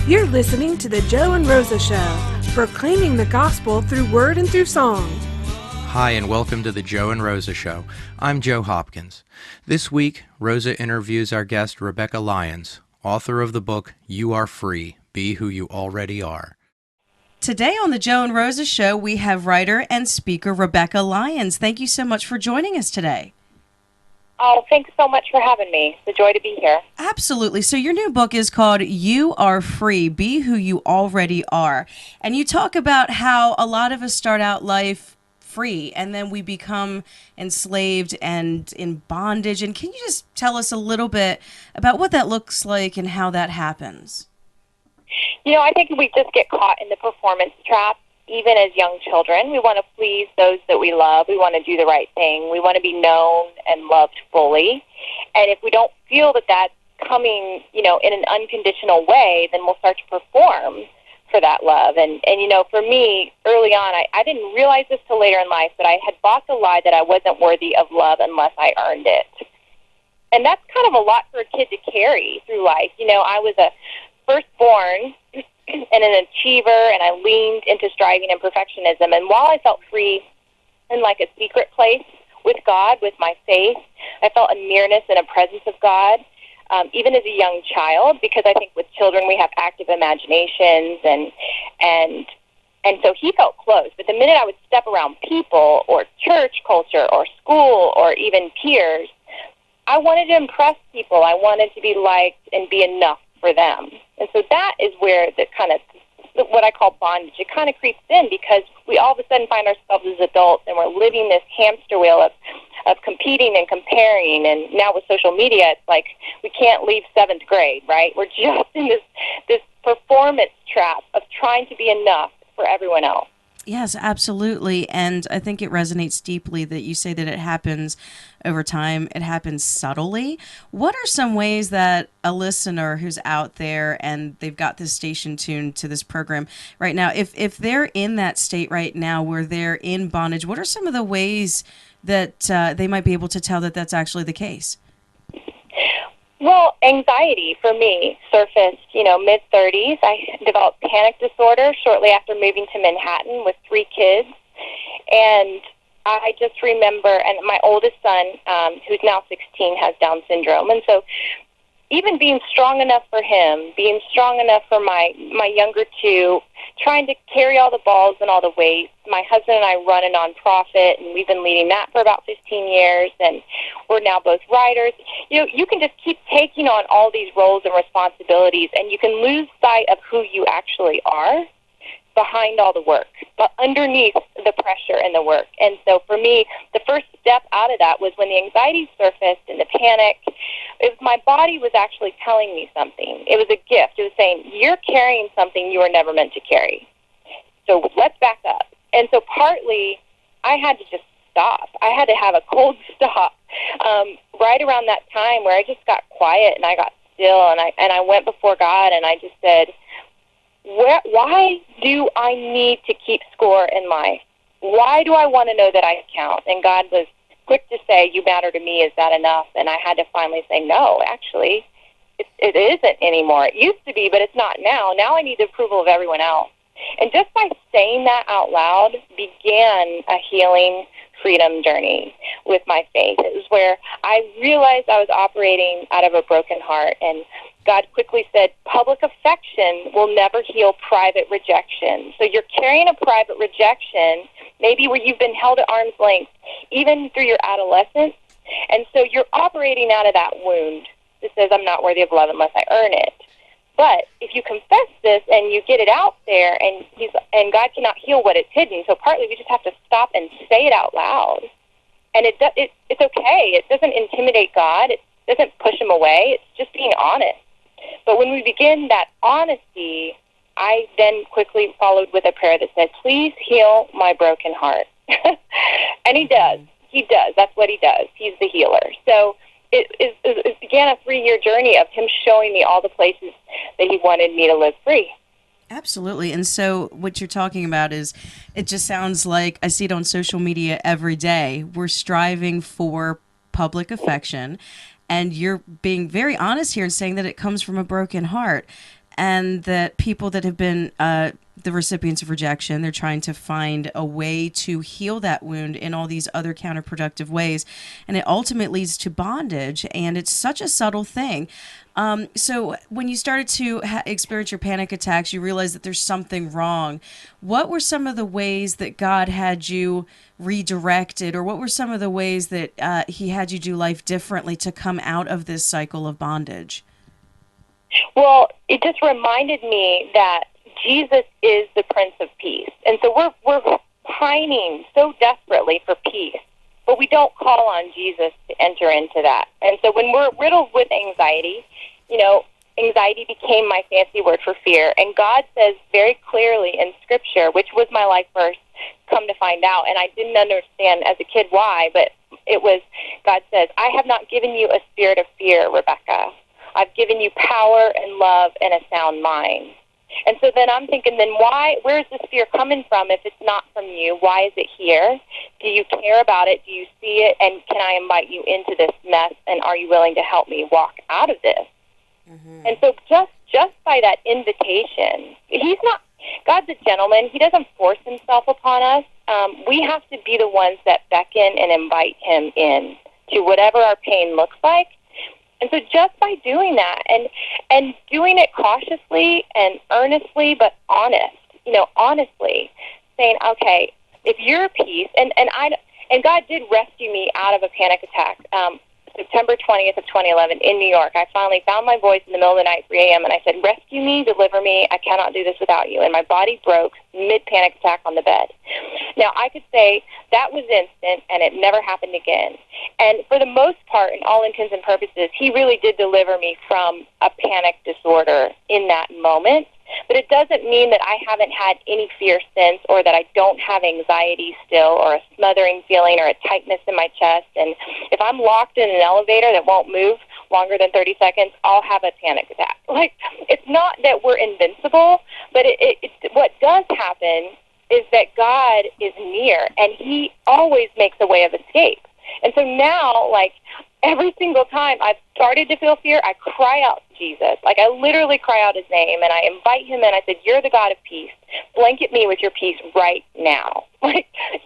You're listening to the Joe and Rosa Show, proclaiming the gospel through word and through song. Hi, and welcome to the Joe and Rosa Show. I'm Joe Hopkins. This week, Rosa interviews our guest, Rebekah Lyons, author of the book, You Are Free, Be Who You Already Are. Today on the Joe and Rosa Show, we have writer and speaker Rebekah Lyons. Thank you so much for joining us today. Oh, thanks so much for having me. It's a joy to be here. Absolutely. So your new book is called You Are Free, Be Who You Already Are. And you talk about how a lot of us start out life free and then we become enslaved and in bondage. And can you just tell us a little bit about what that looks like and how that happens? You know, I think we just get caught in the performance trap, even as young children. We want to please those that we love. We want to do the right thing. We want to be known and loved fully. And if we don't feel that that's coming, in an unconditional way, then we'll start to perform for that love. And for me, early on, I didn't realize this till later in life, but I had bought the lie that I wasn't worthy of love unless I earned it. And that's kind of a lot for a kid to carry through life. I was a firstborn and an achiever, and I leaned into striving and perfectionism. And while I felt free in like a secret place with God, with my faith, I felt a nearness and a presence of God, even as a young child, because I think with children we have active imaginations, and so he felt close. But the minute I would step around people or church culture or school or even peers, I wanted to impress people. I wanted to be liked and be enough for them. And so that is where the kind of what I call bondage, it kind of creeps in, because we all of a sudden find ourselves as adults and we're living this hamster wheel of competing and comparing. And now with social media, it's like we can't leave 7th grade, right? We're just in this performance trap of trying to be enough for everyone else. Yes, absolutely. And I think it resonates deeply that you say that it happens over time. It happens subtly. What are some ways that a listener who's out there and they've got this station tuned to this program right now, if they're in that state right now where they're in bondage, what are some of the ways that they might be able to tell that that's actually the case? Well, anxiety for me surfaced, mid-30s. I developed panic disorder shortly after moving to Manhattan with 3 kids. And I just remember, and my oldest son, who's now 16, has Down syndrome. And so even being strong enough for him, being strong enough for my younger 2, trying to carry all the balls and all the weight. My husband and I run a nonprofit, and we've been leading that for about 15 years, and we're now both writers. You can just keep taking on all these roles and responsibilities, and you can lose sight of who you actually are behind all the work, but underneath the pressure and the work. And so for me, the first step out of that was when the anxiety surfaced and the panic, my body was actually telling me something. It was a gift. It was saying, you're carrying something you were never meant to carry. So let's back up. And so partly I had to just stop. I had to have a cold stop right around that time where I just got quiet and I got still, and I went before God and I just said, why do I need to keep score in life? Why do I want to know that I count? And God was quick to say, you matter to me, is that enough? And I had to finally say, no, actually, it isn't anymore. It used to be, but it's not now. Now I need the approval of everyone else. And just by saying that out loud began a healing freedom journey with my faith. It was where I realized I was operating out of a broken heart, and God quickly said, public affection will never heal private rejection. So you're carrying a private rejection, maybe where you've been held at arm's length, even through your adolescence. And so you're operating out of that wound that says, I'm not worthy of love unless I earn it. But if you confess this and you get it out there, and God cannot heal what is hidden, so partly we just have to stop and say it out loud. And it's okay. It doesn't intimidate God. It doesn't push him away. It's just being honest. But when we begin that honesty, I then quickly followed with a prayer that said, please heal my broken heart. And he does. He does. That's what he does. He's the healer. So it began a 3-year journey of him showing me all the places that he wanted me to live free. Absolutely. And so what you're talking about is, it just sounds like I see it on social media every day. We're striving for public affection, and you're being very honest here and saying that it comes from a broken heart. and that people that have been the recipients of rejection, they're trying to find a way to heal that wound in all these other counterproductive ways, and it ultimately leads to bondage, and it's such a subtle thing. So when you started to experience your panic attacks, you realized that there's something wrong. What were some of the ways that God had you redirected, or what were some of the ways that he had you do life differently to come out of this cycle of bondage? Well, it just reminded me that Jesus is the Prince of Peace. And so we're pining so desperately for peace, but we don't call on Jesus to enter into that. And so when we're riddled with anxiety, anxiety became my fancy word for fear. And God says very clearly in Scripture, which was my life verse, come to find out, and I didn't understand as a kid why, but it was, God says, I have not given you a spirit of fear, Rebekah. I've given you power and love and a sound mind. And so then I'm thinking, then where is this fear coming from if it's not from you? Why is it here? Do you care about it? Do you see it? And can I invite you into this mess? And are you willing to help me walk out of this? Mm-hmm. And so just by that invitation, God's a gentleman. He doesn't force himself upon us. We have to be the ones that beckon and invite him in to whatever our pain looks like. And so just by doing that and doing it cautiously and earnestly but honestly, saying, okay, if you're peace, and God did rescue me out of a panic attack. September 20th of 2011 in New York, I finally found my voice in the middle of the night, 3 a.m., and I said, rescue me, deliver me, I cannot do this without you. And my body broke mid-panic attack on the bed. Now, I could say that was instant, and it never happened again. And for the most part, in all intents and purposes, he really did deliver me from a panic disorder in that moment. But it doesn't mean that I haven't had any fear since, or that I don't have anxiety still, or a smothering feeling, or a tightness in my chest. And if I'm locked in an elevator that won't move longer than 30 seconds, I'll have a panic attack. It's not that we're invincible, but what does happen is that God is near, and he always makes a way of escape. And so now, every single time I've started to feel fear, I cry out to Jesus. I literally cry out his name, and I invite him in. I said, you're the God of peace. Blanket me with your peace right now.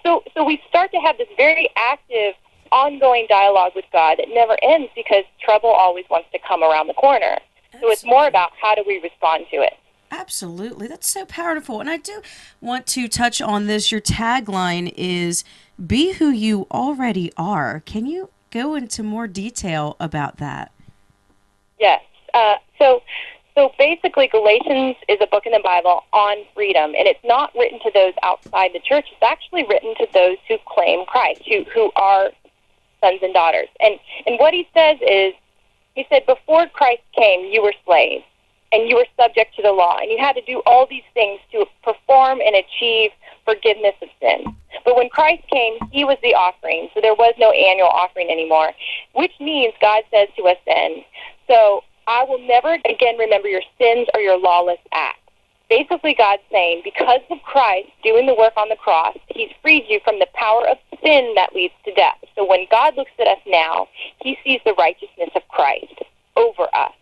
So we start to have this very active, ongoing dialogue with God that never ends, because trouble always wants to come around the corner. Absolutely. So it's more about how do we respond to it. Absolutely. That's so powerful. And I do want to touch on this. Your tagline is, be who you already are. Can you go into more detail about that? Yes. So basically, Galatians is a book in the Bible on freedom, and it's not written to those outside the church. It's actually written to those who claim Christ, who are sons and daughters. And what he says is, he said, before Christ came, you were slaves, and you were subject to the law, and you had to do all these things to perform and achieve forgiveness of sin. But when Christ came, he was the offering, so there was no annual offering anymore, which means God says to us then, so I will never again remember your sins or your lawless acts. Basically, God's saying, because of Christ doing the work on the cross, he's freed you from the power of sin that leads to death. So when God looks at us now, he sees the righteousness of Christ over us.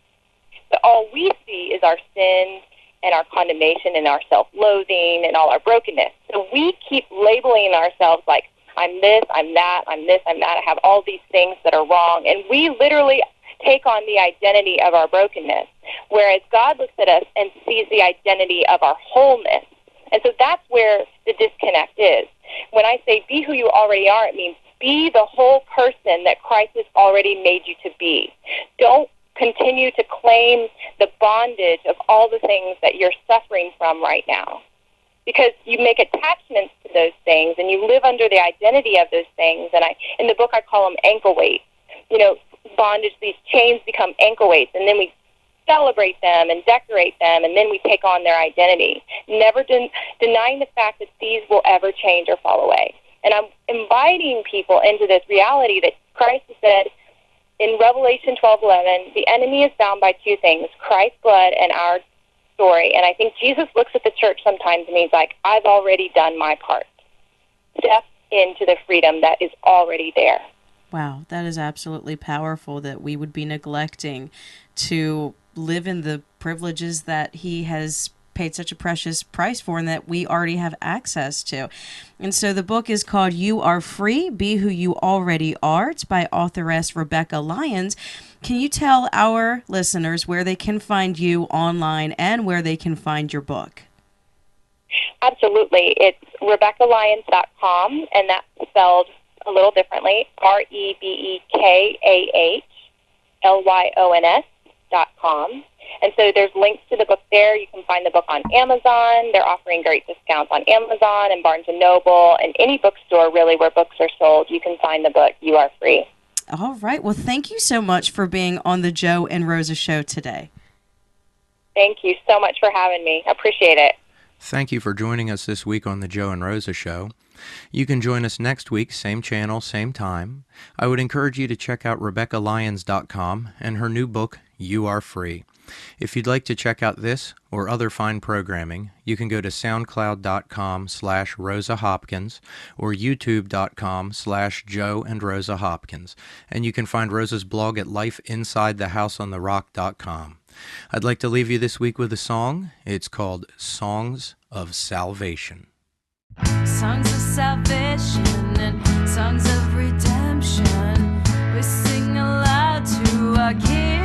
But all we see is our sin and our condemnation and our self-loathing and all our brokenness. So we keep labeling ourselves like, I'm this, I'm that, I'm this, I'm that. I have all these things that are wrong. And we literally take on the identity of our brokenness, whereas God looks at us and sees the identity of our wholeness. And so that's where the disconnect is. When I say be who you already are, it means be the whole person that Christ has already made you to be. Don't continue to claim the bondage of all the things that you're suffering from right now, because you make attachments to those things and you live under the identity of those things. And in the book I call them ankle weights. Bondage, these chains become ankle weights, and then we celebrate them and decorate them, and then we take on their identity, never denying the fact that these will ever change or fall away. And I'm inviting people into this reality that Christ has said in Revelation 12:11, the enemy is bound by two things, Christ's blood and our story. And I think Jesus looks at the church sometimes and he's like, I've already done my part. Step into the freedom that is already there. Wow, that is absolutely powerful, that we would be neglecting to live in the privileges that he has paid such a precious price for and that we already have access to. And so the book is called You Are Free, Be Who You Already Are. It's by authoress Rebekah Lyons. Can you tell our listeners where they can find you online and where they can find your book? Absolutely. It's RebekahLyons.com, and that's spelled a little differently, RebekahLyons.com. And so there's links to the book there. You can find the book on Amazon. They're offering great discounts on Amazon and Barnes & Noble and any bookstore, really, where books are sold. You can find the book, You Are Free. All right. Well, thank you so much for being on the Joe and Rosa show today. Thank you so much for having me. I appreciate it. Thank you for joining us this week on the Joe and Rosa show. You can join us next week, same channel, same time. I would encourage you to check out RebekahLyons.com and her new book, You Are Free. If you'd like to check out this or other fine programming, you can go to soundcloud.com/Rosa Hopkins or youtube.com/Joe and Rosa Hopkins. And you can find Rosa's blog at lifeinsidethehouseontherock.com. I'd like to leave you this week with a song. It's called Songs of Salvation. Songs of salvation and songs of redemption, we sing aloud to our King.